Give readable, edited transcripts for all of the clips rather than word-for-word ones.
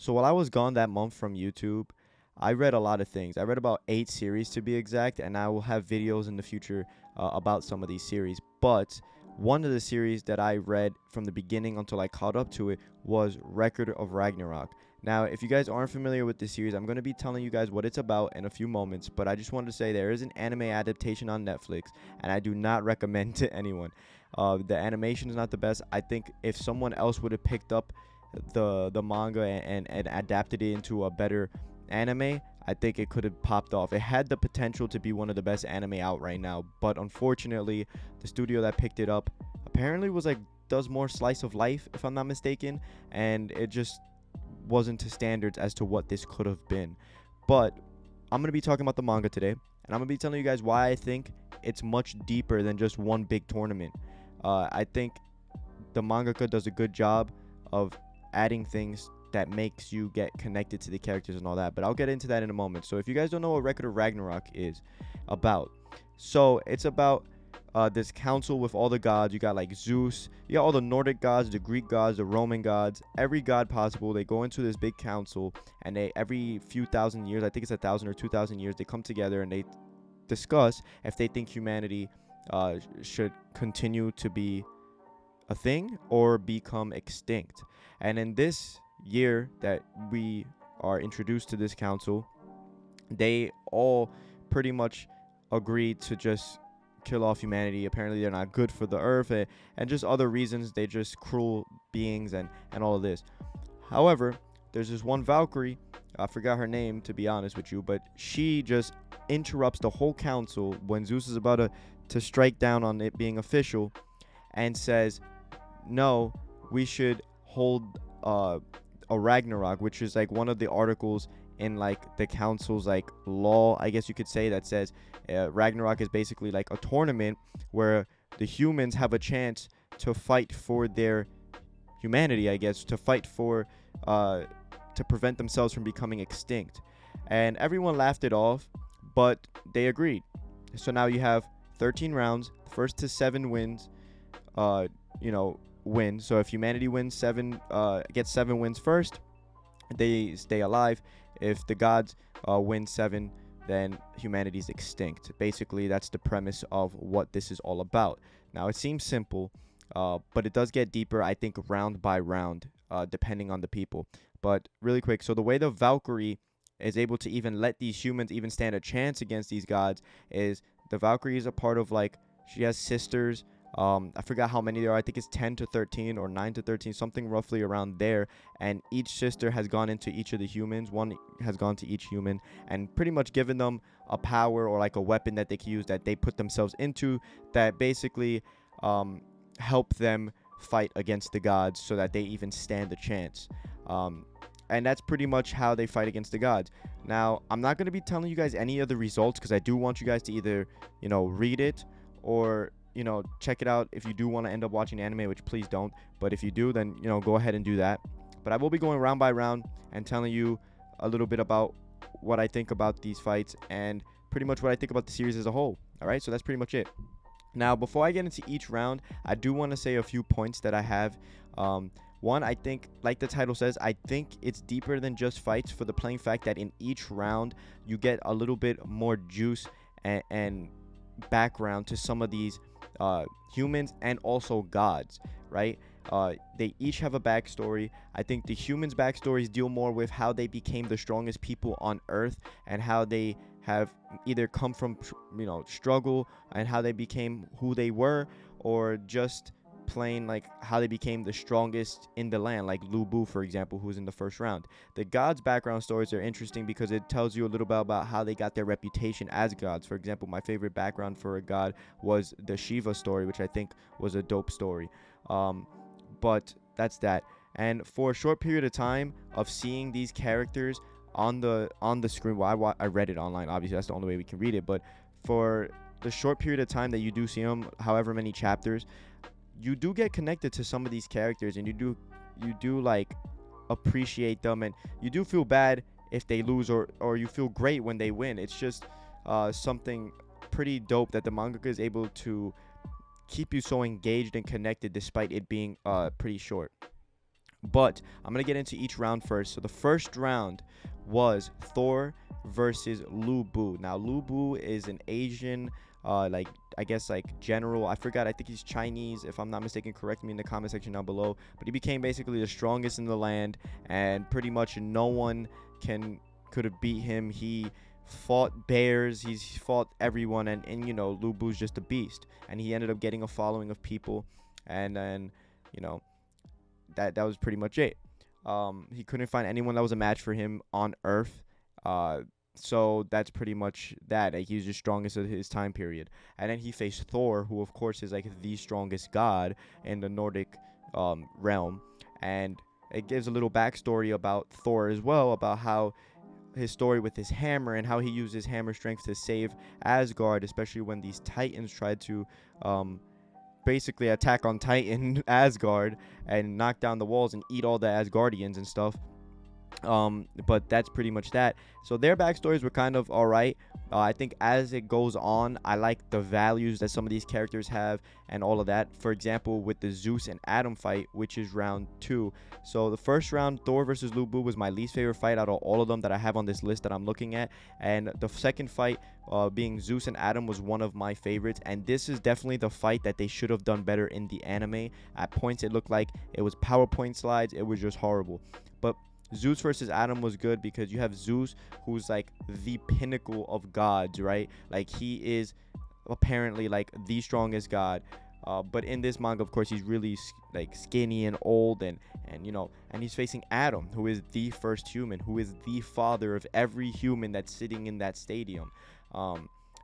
So while I was gone that month from YouTube, I read a lot of things. I read about 8 series to be exact, and I will have videos in the future about some of these series. But one of the series that I read from the beginning until I caught up to it was Record of Ragnarok. Now, if you guys aren't familiar with this series, I'm going to be telling you guys what it's about in a few moments, but I just wanted to say there is an anime adaptation on Netflix, and I do not recommend to anyone. The animation is not the best. I think if someone else would have picked up the manga and adapted it into a better anime, I think it could have popped off. It had the potential to be one of the best anime out right now, but unfortunately, the studio that picked it up apparently was like does more slice of life, if I'm not mistaken, and it just wasn't to standards as to what this could have been. But I'm gonna be talking about the manga today, and I'm gonna be telling you guys why I think it's much deeper than just one big tournament. I think the mangaka does a good job of adding things that makes you get connected to the characters and all that, but I'll get into that in a moment. So if you guys don't know what Record of Ragnarok is about, so it's about this council with all the gods. You got like Zeus, you got all the Nordic gods, the Greek gods, the Roman gods, every god possible. They go into this big council, and they every few thousand years, I think it's 1,000 or 2,000 years, they come together and they discuss if they think humanity should continue to be a thing or become extinct. And in this year that we are introduced to this council, they all pretty much agreed to just kill off humanity. Apparently they're not good for the earth, and just other reasons. They just cruel beings and all of this. However, there's this one Valkyrie, I forgot her name to be honest with you, but she just interrupts the whole council when Zeus is about to strike down on it being official, and says, no, we should hold a Ragnarok, which is like one of the articles in like the council's like law, I guess you could say, that says Ragnarok is basically like a tournament where the humans have a chance to fight for their humanity, I guess, to fight for to prevent themselves from becoming extinct. And everyone laughed it off, but they agreed. So now you have 13 rounds, first to 7 wins, uh, win. So if humanity wins 7, gets 7 wins first, they stay alive. If the gods win 7, then humanity's extinct. Basically, that's the premise of what this is all about. Now, it seems simple, but it does get deeper, I think, round by round, depending on the people. But really quick, so the way the Valkyrie is able to even let these humans even stand a chance against these gods is the Valkyrie is a part of, like, she has sisters. I forgot how many there are. I think it's 10 to 13 or 9 to 13, something roughly around there. And each sister has gone into each of the humans. One has gone to each human and pretty much given them a power or like a weapon that they can use that they put themselves into that basically help them fight against the gods so that they even stand a chance. And that's pretty much how they fight against the gods. Now, I'm not going to be telling you guys any of the results because I do want you guys to either, read it or check it out if you do want to end up watching anime, which please don't. But if you do, then, go ahead and do that. But I will be going round by round and telling you a little bit about what I think about these fights and pretty much what I think about the series as a whole. All right, so that's pretty much it. Now, before I get into each round, I do want to say a few points that I have. One, I think, like the title says, I think it's deeper than just fights for the plain fact that in each round, you get a little bit more juice and background to some of these humans and also gods, right? They each have a backstory. I think the humans' backstories deal more with how they became the strongest people on Earth and how they have either come from, struggle and how they became who they were, or just plain like how they became the strongest in the land, like Lu Bu, for example, who's in the first round. The gods' background stories are interesting because it tells you a little bit about how they got their reputation as gods. For example, my favorite background for a god was the Shiva story, which I think was a dope story. But that's that. And for a short period of time of seeing these characters on the screen, well, I read it online, obviously that's the only way we can read it, but for the short period of time that you do see them, however many chapters, you do get connected to some of these characters, and you do like appreciate them, and you do feel bad if they lose, or you feel great when they win. It's just something pretty dope that the mangaka is able to keep you so engaged and connected despite it being pretty short. But I'm going to get into each round first. So the first round was Thor versus Lu Bu. Now, Lu Bu is an Asian, like, I guess, like, general. I forgot. I think he's Chinese. If I'm not mistaken, correct me in the comment section down below. But he became basically the strongest in the land, and pretty much no one could have beat him. He fought bears, he's fought everyone, and you know, Lu Bu's just a beast, and he ended up getting a following of people, and then, you know, that was pretty much it. He couldn't find anyone that was a match for him on Earth. So that's pretty much that. Like, he was the strongest of his time period. And then he faced Thor, who of course is like the strongest god in the Nordic realm. And it gives a little backstory about Thor as well, about how his story with his hammer and how he used his hammer strength to save Asgard, especially when these Titans tried to basically attack on Titan Asgard and knock down the walls and eat all the Asgardians and stuff. But that's pretty much that. So their backstories were kind of all right. I think as it goes on, I like the values that some of these characters have and all of that. For example, with the Zeus and Adam fight, which is round 2. So the first round, Thor versus Lu Bu, was my least favorite fight out of all of them that I have on this list that I'm looking at. And the second fight, being Zeus and Adam, was one of my favorites. And this is definitely the fight that they should have done better in the anime. At points, it looked like it was PowerPoint slides. It was just horrible. But Zeus versus Adam was good because you have Zeus, who's like the pinnacle of gods, right? Like, he is apparently like the strongest god. But in this manga, of course, he's really like skinny and old, and you know, and he's facing Adam, who is the first human, who is the father of every human that's sitting in that stadium.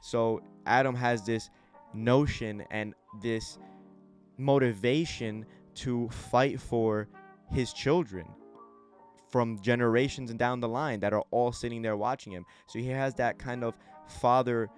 So Adam has this notion and this motivation to fight for his children from generations and down the line that are all sitting there watching him. So he has that kind of father,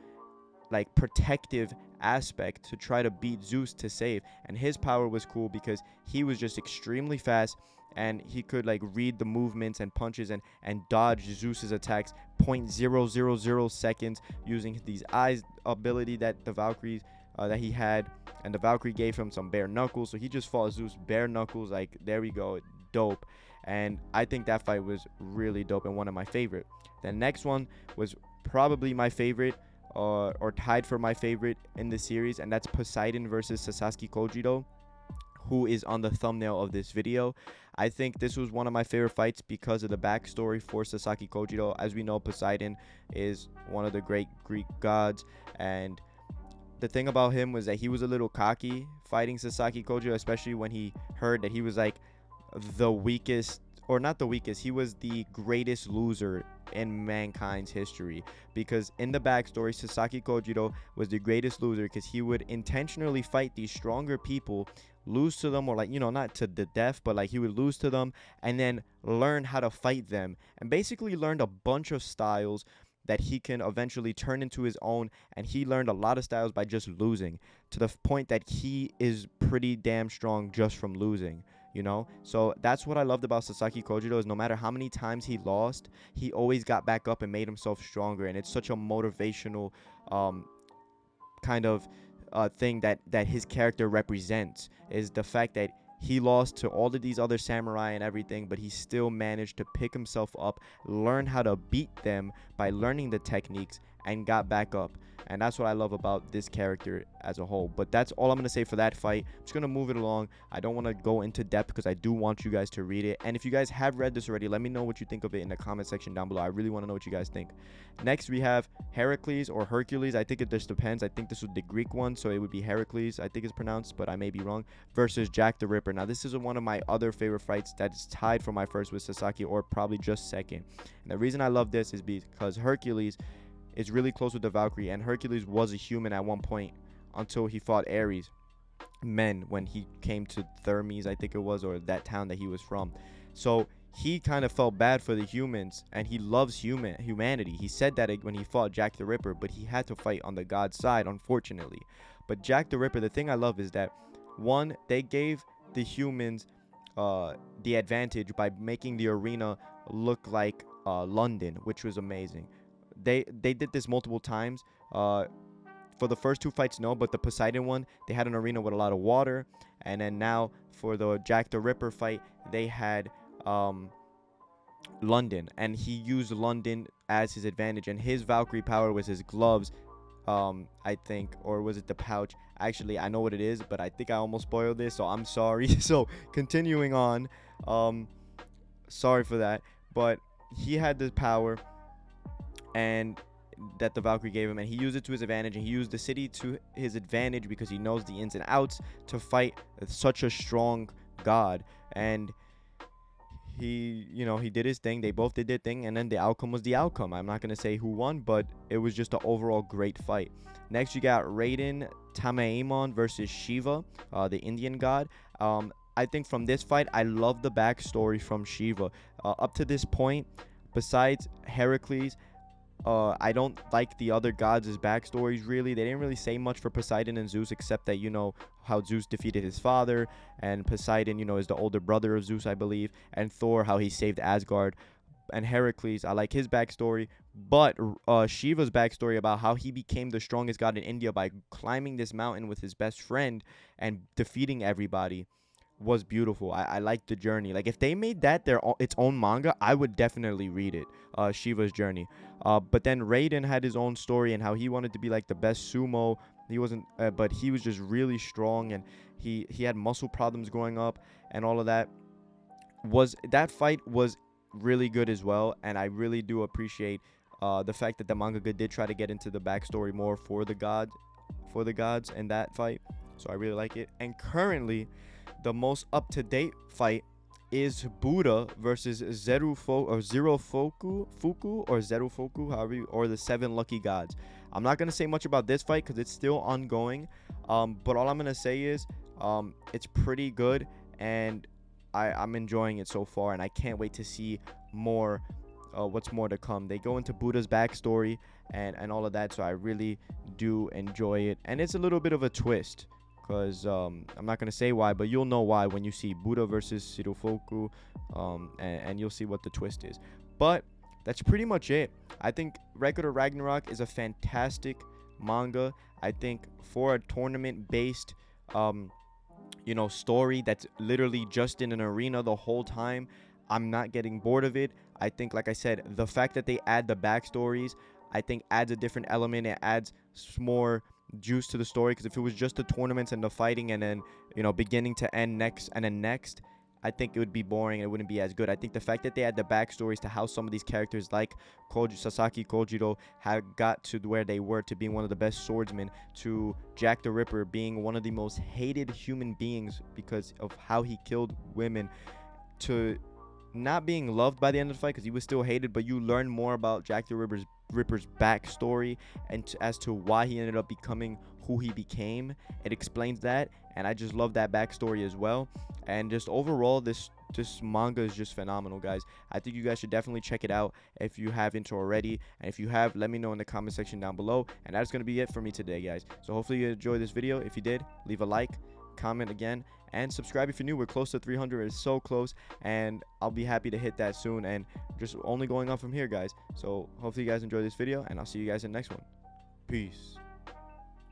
like, protective aspect to try to beat Zeus to save. And his power was cool because he was just extremely fast, and he could like read the movements and punches and dodge Zeus's attacks 0.000 seconds using these eyes ability that the Valkyries that he had, and the Valkyrie gave him some bare knuckles, so he just fought Zeus bare knuckles. Like, there we go, dope. And I think that fight was really dope and one of my favorite. The next one was probably my favorite, or tied for my favorite in the series, and that's Poseidon versus Sasaki Kojito, who is on the thumbnail of this video. I think this was one of my favorite fights because of the backstory for Sasaki Kojito. As we know, Poseidon is one of the great Greek gods, and the thing about him was that he was a little cocky fighting Sasaki Kojito, especially when he heard that he was like the weakest, or not the weakest, he was the greatest loser in mankind's history. Because in the backstory, Sasaki Kojito was the greatest loser because he would intentionally fight these stronger people, lose to them, or like, you know, not to the death, but like he would lose to them and then learn how to fight them, and basically learned a bunch of styles that he can eventually turn into his own. And he learned a lot of styles by just losing, to the point that he is pretty damn strong just from losing, you know. So that's what I loved about Sasaki Kojito, is no matter how many times he lost, he always got back up and made himself stronger. And it's such a motivational kind of thing that his character represents, is the fact that he lost to all of these other samurai and everything, but he still managed to pick himself up, learn how to beat them by learning the techniques, and got back up. And that's what I love about this character as a whole. But that's all I'm going to say for that fight. I'm just going to move it along. I don't want to go into depth because I do want you guys to read it. And if you guys have read this already, let me know what you think of it in the comment section down below. I really want to know what you guys think. Next, we have Hercules or Hercules. I think it just depends. I think this was the Greek one, so it would be Hercules, I think it's pronounced, but I may be wrong, versus Jack the Ripper. Now, this is one of my other favorite fights that is tied for my first with Sasaki, or probably just second. And the reason I love this is because Hercules is really close with the Valkyrie, and Hercules was a human at one point until he fought Ares men when he came to Thermes, I think it was, or that town that he was from. So he kind of felt bad for the humans, and he loves humanity. He said that when he fought Jack the Ripper, but he had to fight on the god side, unfortunately. But Jack the Ripper, the thing I love is that, one, they gave the humans the advantage by making the arena look like London, which was amazing. They did this multiple times. for the first two fights, no, but the Poseidon one, they had an arena with a lot of water. And then now for the Jack the Ripper fight, they had London, and he used London as his advantage, and his Valkyrie power was his gloves, I think, or was it the pouch? Actually, I know what it is, but I think I almost spoiled this, so I'm sorry. So continuing on, sorry for that, but he had this power and that the Valkyrie gave him, and he used it to his advantage, and he used the city to his advantage because he knows the ins and outs to fight such a strong god. And he, he did his thing. They both did their thing, and then the outcome was the outcome. I'm not gonna say who won, but it was just an overall great fight. Next, you got Raiden Tamaemon versus Shiva, the Indian god. I think from this fight, I love the backstory from Shiva. Up to this point, besides Hercules, I don't like the other gods' backstories, really. They didn't really say much for Poseidon and Zeus, except that, how Zeus defeated his father, and Poseidon, is the older brother of Zeus, I believe, and Thor, how he saved Asgard. And Hercules, I like his backstory, but Shiva's backstory about how he became the strongest god in India by climbing this mountain with his best friend and defeating everybody was beautiful. I like the journey. Like, if they made that its own manga, I would definitely read it, Shiva's journey. But then Raiden had his own story and how he wanted to be like the best sumo. He wasn't, but he was just really strong, and he had muscle problems growing up and all of that. That fight was really good as well, and I really do appreciate the fact that the manga did try to get into the backstory more for the gods in that fight. So I really like it. And currently, the most up-to-date fight is Buddha versus Zerufoku, or the Seven Lucky Gods. I'm not gonna say much about this fight because it's still ongoing, but all I'm gonna say is it's pretty good, and I'm enjoying it so far, and I can't wait to see more. What's more to come. They go into Buddha's backstory and all of that, so I really do enjoy it, and it's a little bit of a twist. Because I'm not going to say why, but you'll know why when you see Buddha versus Shirofoku, and you'll see what the twist is. But that's pretty much it. I think Record of Ragnarok is a fantastic manga. I think for a tournament-based, story that's literally just in an arena the whole time, I'm not getting bored of it. I think, like I said, the fact that they add the backstories, I think adds a different element. It adds more juice to the story, because if it was just the tournaments and the fighting and then beginning to end next, I think it would be boring. It wouldn't be as good. I think the fact that they had the backstories to how some of these characters like Sasaki Kojito had got to where they were, to being one of the best swordsmen, to Jack the Ripper being one of the most hated human beings because of how he killed women, to not being loved by the end of the fight because he was still hated, but you learn more about Jack the Ripper's backstory and as to why he ended up becoming who he became. It explains that, and I just love that backstory as well. And just overall, this manga is just phenomenal, guys. I think you guys should definitely check it out if you haven't already, and if you have, let me know in the comment section down below. And that's gonna be it for me today, guys. So hopefully you enjoyed this video. If you did, leave a like, comment again, and subscribe if you're new. We're close to 300. It's so close, and I'll be happy to hit that soon, and just only going on from here, guys. So hopefully you guys enjoyed this video, and I'll see you guys in the next one. Peace.